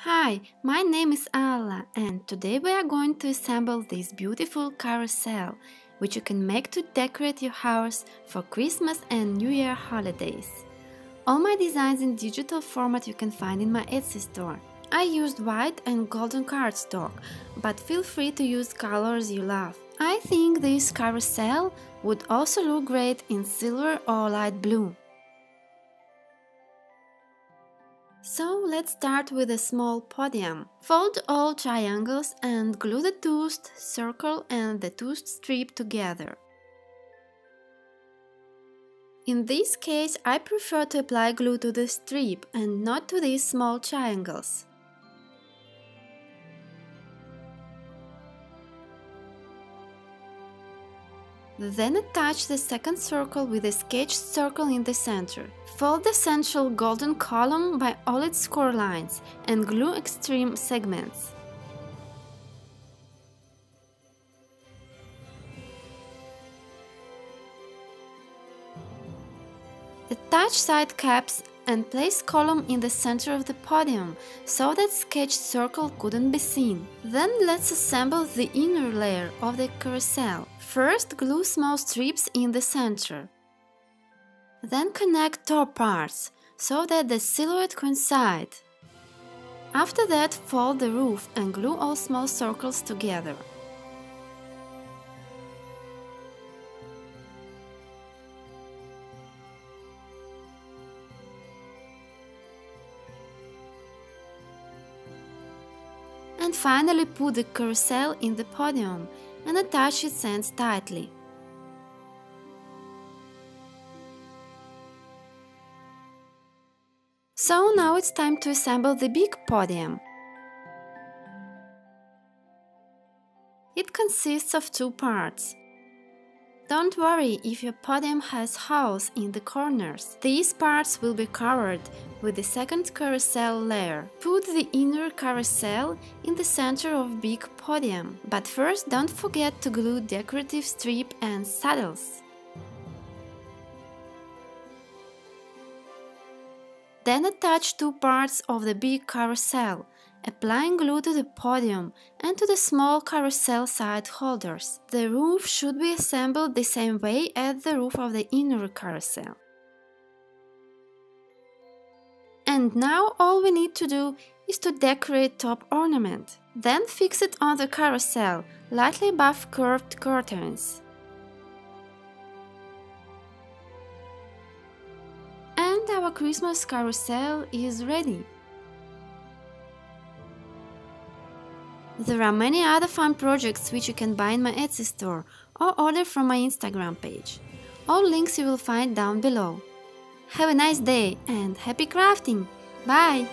Hi, my name is Alla and today we are going to assemble this beautiful carousel, which you can make to decorate your house for Christmas and New Year holidays. All my designs in digital format you can find in my Etsy store. I used white and golden cardstock, but feel free to use colors you love. I think this carousel would also look great in silver or light blue. So let's start with a small podium. Fold all triangles and glue the toothed circle and the toothed strip together. In this case, I prefer to apply glue to the strip and not to these small triangles. Then attach the second circle with a sketched circle in the center. Fold the central golden column by all its core lines and glue extreme segments. Attach side caps and place column in the center of the podium, so that sketched circle couldn't be seen. Then let's assemble the inner layer of the carousel. First, glue small strips in the center. Then connect top parts, so that the silhouette coincide. After that, fold the roof and glue all small circles together. And finally put the carousel in the podium and attach its ends tightly. So now it's time to assemble the big podium. It consists of two parts. Don't worry if your podium has holes in the corners. These parts will be covered with the second carousel layer. Put the inner carousel in the center of big podium, but first don't forget to glue decorative strip and saddles. Then attach two parts of the big carousel, applying glue to the podium and to the small carousel side holders. The roof should be assembled the same way as the roof of the inner carousel. And now all we need to do is to decorate top ornament. Then fix it on the carousel, lightly above curved curtains. And our Christmas carousel is ready. There are many other fun projects which you can buy in my Etsy store or order from my Instagram page. All links you will find down below. Have a nice day and happy crafting! Bye!